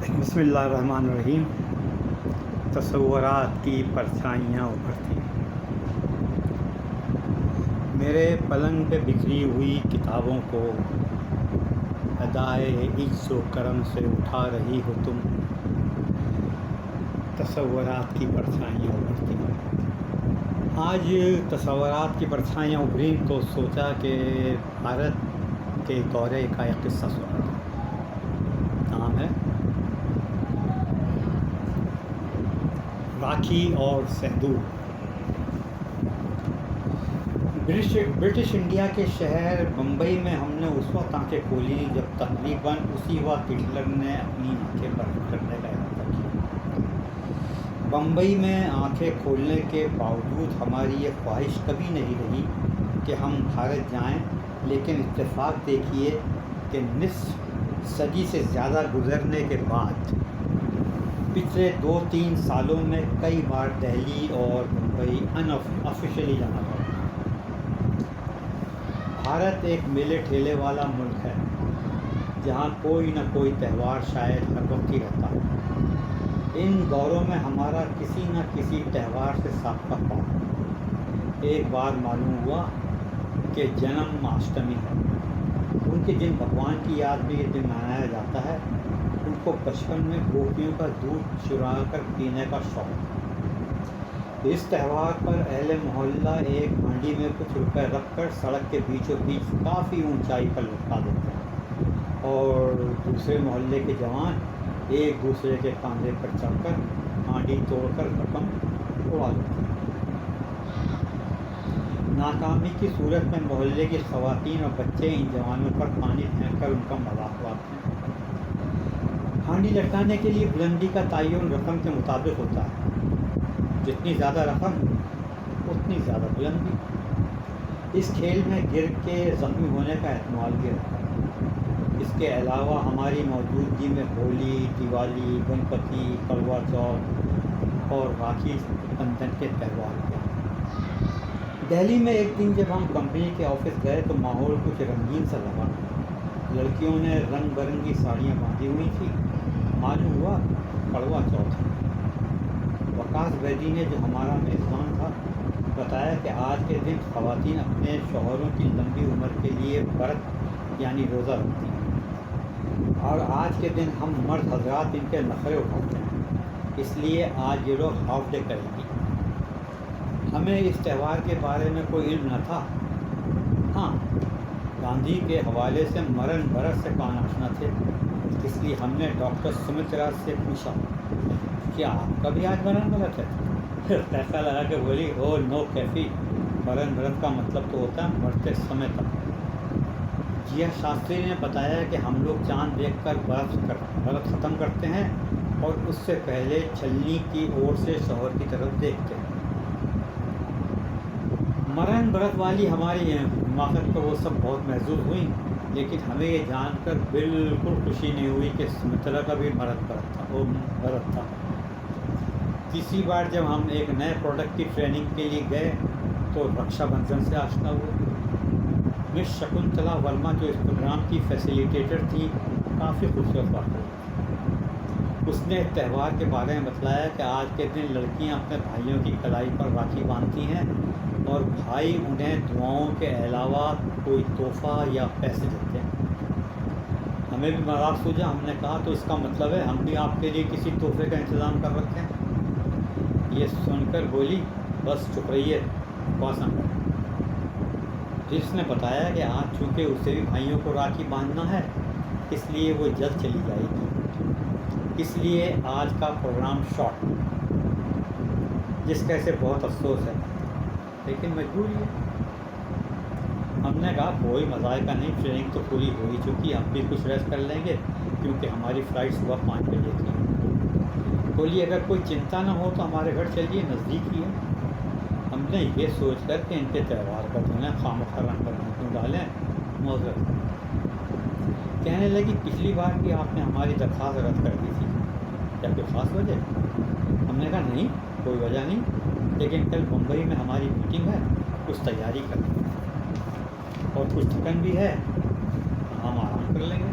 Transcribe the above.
بسم اللہ الرحمن الرحیم۔ تصورات کی پرچھائیاں ابھرتی، میرے پلنگ پہ بکھری ہوئی کتابوں کو ادائے عجز و کرم سے اٹھا رہی ہو تم۔ تصورات کی پرچھائیاں ابھرتی، آج تصورات کی پرچھائیاں ابھری تو سوچا کہ بھارت کے دورے کا ایک قصہ سنا تھا۔ نام ہے راکھی اور سہدور۔ برٹش انڈیا کے شہر بمبئی میں ہم نے اس وقت آنکھیں کھولی جب تقریباً اسی وقت ہٹلر نے اپنی آنکھیں بند کرنے کا ارادہ کیا۔ بمبئی میں آنکھیں کھولنے کے باوجود ہماری یہ خواہش کبھی نہیں رہی کہ ہم بھارت جائیں، لیکن اتفاق دیکھیے کہ نصف صدی سے زیادہ گزرنے کے بعد پچھلے 2-3 سالوں میں کئی بار دہلی اور ممبئی آفیشلی جانا پڑا۔ بھارت ایک میلے ٹھیلے والا ملک ہے جہاں کوئی نہ کوئی تہوار شاید ہر وقت ہی رہتا ہے۔ ان دوروں میں ہمارا کسی نہ کسی تہوار سے سابقہ پڑا۔ ایک بار معلوم ہوا کہ جنم اشٹمی ہے، ان کے جن بھگوان کی یاد میں یہ دن منایا جاتا ہے، ان کو بچپن میں گوپیوں کا دودھ چرا کر پینے کا شوق تھا۔ اس تہوار پر اہل محلہ ایک ہانڈی میں کچھ روپے رکھ کر سڑک کے بیچوں بیچ کافی اونچائی پر لٹکا دیتے ہیں اور دوسرے محلے کے جوان ایک دوسرے کے کاندھے پر چڑھ کر ہانڈی توڑ کر رقم اڑا دیتے ہیں۔ ناکامی کی صورت میں محلے کی خواتین اور بچے ان جوانوں پر پانی پھینک کر ان کا مذاق اڑاتے ہیں۔ ہانڈی لٹکانے کے لیے بلندی کا تعین رقم کے مطابق ہوتا ہے، جتنی زیادہ رقم اتنی زیادہ بلندی۔ اس کھیل میں گر کے زخمی ہونے کا احتمال بھی رہتا ہے۔ اس کے علاوہ ہماری موجودگی میں ہولی، دیوالی، گنپتی، کروا چوتھ اور راکھی بندھن کے تہوار ہیں۔ دہلی میں ایک دن جب ہم کمپنی کے آفس گئے تو ماحول کچھ رنگین سا لگا۔ لڑکیوں نے رنگ برنگی ساڑیاں باندھی ہوئی تھیں۔ معلوم ہوا کروا چوتھ ہے۔ وکاس بیدی نے، جو ہمارا میزبان تھا، بتایا کہ آج کے دن خواتین اپنے شوہروں کی لمبی عمر کے لیے برت یعنی روزہ رکھتی ہیں، اور آج کے دن ہم مرد حضرات ان کے نخرے اٹھاتے ہیں، اس لیے آج یہ لوگ ہاف ڈے کریں گی۔ ہمیں اس تہوار کے بارے میں کوئی علم نہ تھا۔ ہاں، گاندھی کے حوالے سے مرن برس سے کان آشنا تھے، اس لیے ہم نے ڈاکٹر سمترا سے پوچھا کہ آپ کا بھی آج مرن برت ہے؟ ایسا لگا کہ بولی، او نو کیفی، مرن برت کا مطلب تو ہوتا ہے مرتے سمے تک۔ جیا شاستری نے بتایا کہ ہم لوگ چاند دیکھ کر برت ختم کرتے ہیں اور اس سے پہلے چھلنی کی اور سے شوہر کی طرف دیکھتے ہیں۔ مرن برت والی ہماری حماقت کو وہ سب بہت محظوظ ہوئیں، لیکن ہمیں یہ جان کر بالکل خوشی نہیں ہوئی کہ سمترا کا بھی برت تھا۔ تیسری بار جب ہم ایک نئے پروڈکٹ کی ٹریننگ کے لیے گئے تو رکشا بندھن سے آشنا ہوئے۔ مس شکنتلا ورما جو اس پروگرام کی فیسیلیٹیٹر تھی، کافی خوبصورت بات ہوئی۔ اس نے تہوار کے بارے میں بتلایا کہ آج کے دن لڑکیاں اپنے بھائیوں کی کلائی پر راکھی باندھتی ہیں اور بھائی انہیں دعاؤں کے علاوہ کوئی تحفہ یا پیسے دیتے ہیں۔ ہمیں بھی مذاق سوجا، ہم نے کہا تو اس کا مطلب ہے ہم بھی آپ کے لیے کسی تحفے کا انتظام کر رکھیں۔ یہ سن کر بولی، بس چپ رہیے، بکواس نہ کریں۔ جس نے بتایا کہ آج چونکہ اسے بھی بھائیوں کو راکھی باندھنا ہے، اس لیے وہ جلد چلی جائے گی، اس لیے آج کا پروگرام شارٹ، جس کا اسے بہت افسوس ہے، لیکن مجبوری ہے۔ ہم نے کہا کوئی مذائقہ نہیں، ٹریننگ تو پوری ہو ہی چکی، ہم بھی کچھ ریسٹ کر لیں گے کیونکہ ہماری فلائٹ صبح 5 بجے تھی۔ بولی اگر کوئی چنتا نہ ہو تو ہمارے گھر چلیے، نزدیک ہی ہے۔ ہم نے یہ سوچ کر کہ ان کے تہوار کا دن ہے، خواہ رنگ پر کیوں ڈالیں، معذرت۔ کہنے لگی پچھلی بار بھی آپ نے ہماری درخواست رد کر دی تھی، کیا کوئی خاص وجہ؟ ہم نے کہا نہیں، کوئی وجہ نہیں، لیکن کل ممبئی میں ہماری میٹنگ ہے، کچھ تیاری کریں اور کچھ تھکن بھی ہے، ہم آرام کر لیں گے۔